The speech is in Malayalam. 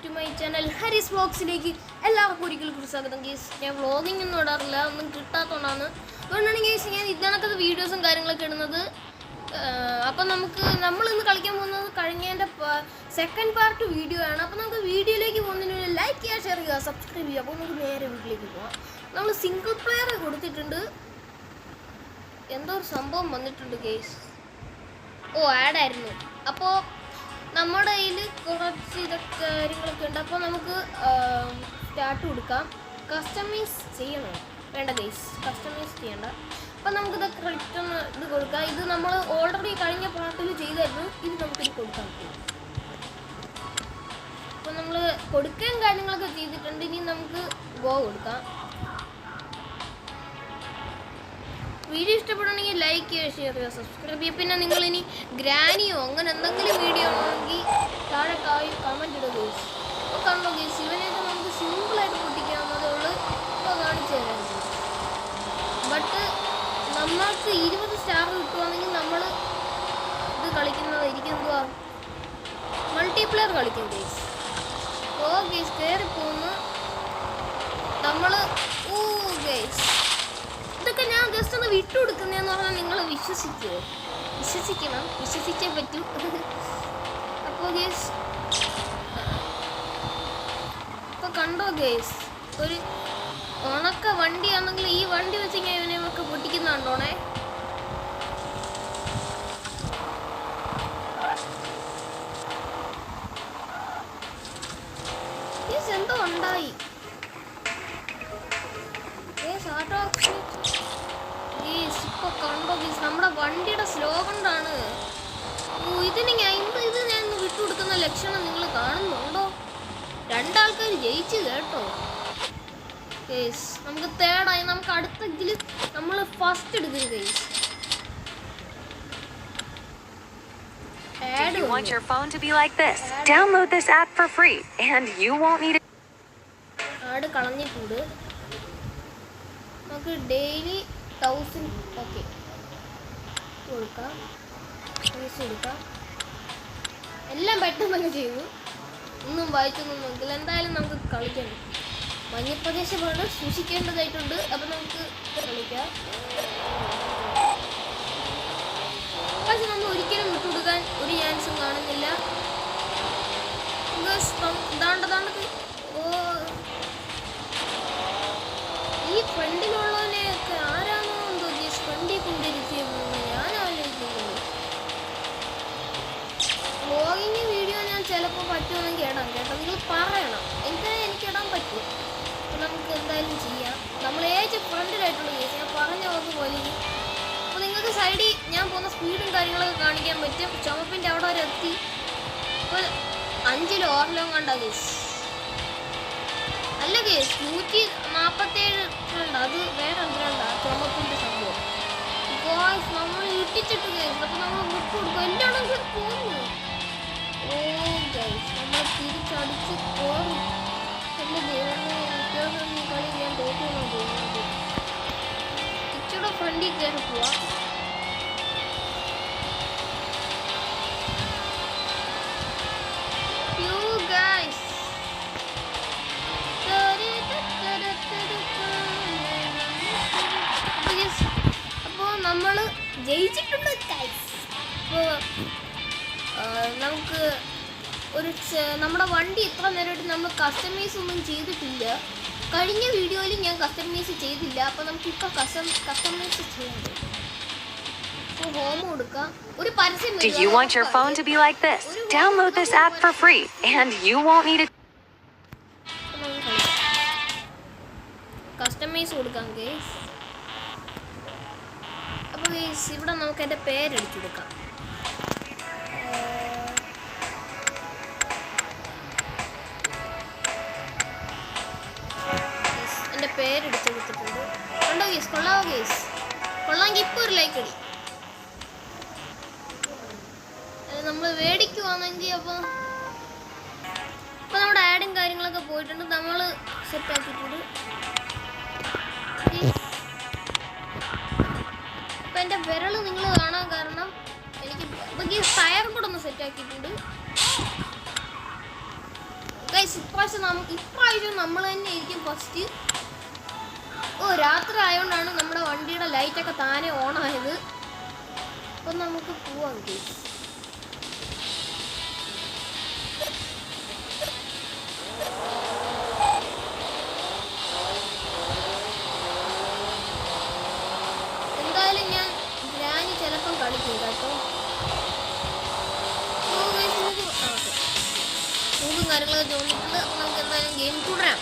ബാക്ക് ടു മൈ ചാനൽ ഹരീസ് വ്ളോഗ്സിലേക്ക് എല്ലാവർക്കും ഒരിക്കലും സ്വാഗതം. ഗീസ് ഞാൻ വ്ളോഗിങ് ഒന്നും ഇടാറില്ല, ഒന്നും കിട്ടാത്തതുകൊണ്ടാണ്. അതുകൊണ്ടാണ് ഗീസ് ഞാൻ ഇതിനകത്ത് വീഡിയോസും കാര്യങ്ങളൊക്കെ ഇടുന്നത്. അപ്പം നമ്മളിന്ന് കളിക്കാൻ പോകുന്നത് കഴിഞ്ഞതിൻ്റെ സെക്കൻഡ് പാർട്ട് വീഡിയോ ആണ്. അപ്പോൾ നമുക്ക് വീഡിയോയിലേക്ക് പോകുന്നതിന് ലൈക്ക് ചെയ്യുക, ഷെയർ ചെയ്യുക, സബ്സ്ക്രൈബ് ചെയ്യുക. അപ്പോൾ നമുക്ക് നേരെ വീട്ടിലേക്ക് പോകാം. നമ്മൾ സിംഗിൾ പ്ലെയർ കൊടുത്തിട്ടുണ്ട്. എന്തോ ഒരു സംഭവം വന്നിട്ടുണ്ട് ഗീസ്. ആഡായിരുന്നു. അപ്പോൾ നമ്മുടെ കയ്യിൽ കുറച്ച് ഇതൊക്കെ കാര്യങ്ങളൊക്കെ ഉണ്ട്. അപ്പോൾ നമുക്ക് സ്റ്റാർട്ട് കൊടുക്കാം. കസ്റ്റമൈസ് ചെയ്യണം വേണ്ട ഗൈസ്, കസ്റ്റമൈസ് ചെയ്യണ്ട. അപ്പം നമുക്കിതൊക്കെ റിട്ടേൺ ഇത് കൊടുക്കാം. ഇത് നമ്മൾ ഓൾറെഡി കഴിഞ്ഞ പാർട്ടിൽ ചെയ്തായിരുന്നു. ഇത് നമുക്കിത് കൊടുക്കാൻ പറ്റും. അപ്പം നമ്മൾ കൊടുക്കുകയും കാര്യങ്ങളൊക്കെ ചെയ്തിട്ടുണ്ട്. ഇനി നമുക്ക് ഗോ കൊടുക്കാം. വീഡിയോ ഇഷ്ടപ്പെടുകയാണെങ്കിൽ ലൈക്ക് ചെയ്യുക, ഷെയർ ചെയ്യുക, സബ്സ്ക്രൈബ് ചെയ്യുക. പിന്നെ നിങ്ങളിനി ഗ്രാനിയോ അങ്ങനെ എന്തെങ്കിലും വീഡിയോ ആണെങ്കിൽ താഴെ കമൻറ്റ് ഇടുക ഗൈസ്. അപ്പോൾ കണ്ടോ ഗൈസ്, ഇവനെയൊക്കെ നമുക്ക് സിമ്പിളായിട്ട് പൊട്ടിക്കാവുന്നതേ ഉള്ളൂ. ഇപ്പോൾ കാണിച്ചു തരാം. ബട്ട് നമ്മൾക്ക് 20 സ്റ്റാർ കിട്ടുവാണെങ്കിൽ നമ്മൾ ഇത് കളിക്കുന്നതായിരിക്കും. എന്തുവാ മൾട്ടിപ്ലെയർ കളിക്കും ഗൈസ്. ഗൈസ് കയറിപ്പോന്ന് നമ്മൾ ഗൈസ് ഇതൊക്കെ ഞാൻ ജസ്റ്റ് ഒന്ന് വിട്ടു കൊടുക്കുന്നതെന്ന് പറഞ്ഞാൽ നിങ്ങൾ വിശ്വസിക്കണം, വിശ്വസിച്ചേ പറ്റൂ. അപ്പോൾ ഗേസ് ഇപ്പോൾ കണ്ടോ ഗേസ്, ഒരു ഉണക്ക വണ്ടിയാണെങ്കിൽ ഈ വണ്ടി വെച്ച് ഞാൻ ഇവനെയൊക്കെ പൊട്ടിക്കുന്നുണ്ടോണേ. ഗേസ് എന്തോ ഉണ്ടായി ഇപ്പോൾ കണ്ടോ ഗീസ്, നമ്മുടെ വണ്ടിയുടെ സ്ലോ കൊണ്ടാണ്. ഇതിന് ഇത് ഞാൻ വിട്ടുകൊടുക്കുന്ന ലക്ഷണം നിങ്ങൾ കാണുന്നുണ്ടോ? രണ്ടാൾക്കാർ ജയിച്ചു കേട്ടോ ഗേസ്. നമുക്ക് തേർഡായി. നമുക്ക് അടുത്ത ഇതിൽ നമ്മൾ ഫസ്റ്റ് എടുക്കുക guys. Do you want your phone to be like this? Download this app for free and you won't need it. Ad കളഞ്ഞിട്ടുണ്ട്. നമുക്ക് ഡെയിലി 1000 ഓക്കെ കൊടുക്കാം, കൊടുക്കാം. എല്ലാം പെട്ടെന്ന് ചെയ്തു, ഒന്നും വായിച്ചൊന്നും നോക്കില്ല. എന്തായാലും നമുക്ക് കളിക്കണം. മഞ്ഞപ്രദേശമാണ്, സൂക്ഷിക്കേണ്ടതായിട്ടുണ്ട്. അപ്പം നമുക്ക് കളിക്കാം. പക്ഷെ നമ്മൾ ഒരിക്കലും വിട്ടുകൊടുക്കാൻ ഒരു ചാൻസും കാണുന്നില്ല. ഈ ഫ്രണ്ടിലുള്ളവനെയൊക്കെ ആരാണോ എന്തോ ഗീസ് ഫ്രണ്ടിൽ കൊണ്ടിരിക്കുന്നത് ഞാൻ ആലോചിക്കുന്നത്. വ്ളോഗിങ് വീഡിയോ ഞാൻ ചിലപ്പോൾ പറ്റുമെന്നെങ്കിൽ ഇടാം കേട്ടോ. നിങ്ങൾ പറയണം, എന്തായാലും എനിക്ക് ഇടാൻ പറ്റും. അപ്പോൾ നമുക്ക് എന്തായാലും ചെയ്യാം. നമ്മൾ ഫ്രണ്ടിലായിട്ടുള്ള കേസ് ഞാൻ പറഞ്ഞ പോലെ. അപ്പോൾ നിങ്ങൾക്ക് സൈഡിൽ ഞാൻ പോകുന്ന സ്പീഡും കാര്യങ്ങളൊക്കെ കാണിക്കാൻ പറ്റും. ചുമപ്പിൻ്റെ അവിടെ വരെ എത്തി. അപ്പോൾ 5 ഓറിലോ കണ്ട കേസ് അല്ല കേസ് 147 അത് വേറെ എന്തിനാ ചുമപ്പിൻ്റെ സംഭവം. നമ്മൾ ഇട്ടിച്ചിട്ട് കേസ്. അപ്പോൾ നമ്മൾ വിട്ടു കൊടുക്കും. എല്ലായിടത്തും പോകുന്നു. ഗൈസ് നമ്മൾ തിരിച്ചടിച്ച് കയറും. എൻ്റെ ദൈവമേ, മിക്കവാറും ഈ കളി ഞാൻ തോറ്റുമെന്നാണ് തോന്നുന്നത്. ഇച്ചിടെ ഫ്രണ്ടിൽ കയറി പോവാം. അപ്പോൾ നമ്മൾ ജയിച്ചിട്ടുണ്ട് ഗൈസ്. അപ്പോൾ നമുക്ക് നമ്മുടെ വണ്ടി ഇത്ര നേരമായിട്ട് നമ്മൾ കസ്റ്റമൈസ് ഒന്നും ചെയ്തിട്ടില്ല. കഴിഞ്ഞ വീഡിയോയിൽ ഞാൻ കസ്റ്റമൈസ് ചെയ്തില്ല. അപ്പോൾ നമുക്കിപ്പോൾ കസ്റ്റമൈസ് ചെയ്യാൻ പറ്റും. അപ്പോൾ ഹോം കൊടുക്കാം. ഒരു പരസ്യം. Do you want your phone to be like this? Download this app for free and you won't need it. Customise കൊടുക്കാം ഗൈസ്. അപ്പോൾ ഗൈസ് ഇവിടെ നമുക്ക് എൻ്റെ പേരെടുത്ത് കൊടുക്കാം. എൻ്റെ പേരെടുത്ത് കൊടുത്തിട്ടുണ്ട്. കണ്ടോ ഗൈസ്, കൊള്ളാവോ ഗൈസ്? കൊള്ളാമെങ്കിൽ ഇപ്പോൾ ഒരു ലൈക്ക് അടി. നമ്മൾ മേടിക്കുവാണെങ്കിൽ അപ്പോൾ നമ്മുടെ ആഡും കാര്യങ്ങളൊക്കെ പോയിട്ടുണ്ട്. നമ്മൾ സെറ്റാക്കിയിട്ടുണ്ട്. അപ്പം എൻ്റെ വിരൽ നിങ്ങൾ കാണാൻ കാരണം എനിക്ക് ടയറും കൂടെ ഒന്ന് സെറ്റാക്കിയിട്ടുണ്ട്. ഗൈസ് ഇപ്രാവശ്യം നമ്മൾ തന്നെ ആയിരിക്കും ഫസ്റ്റ്. രാത്രി ആയതുകൊണ്ടാണ് നമ്മുടെ വണ്ടിയുടെ ലൈറ്റൊക്കെ താനെ ഓണായത്. അപ്പം നമുക്ക് പോവാം ഗൈസ്. എന്തായാലും ഞാൻ ഗ്രാനി ചിലപ്പം കളിക്കും കേട്ടോ. കാര്യങ്ങളൊക്കെ തോന്നിയിട്ടുണ്ട്. നമുക്ക് എന്തായാലും ഗെയിം തുടരാം.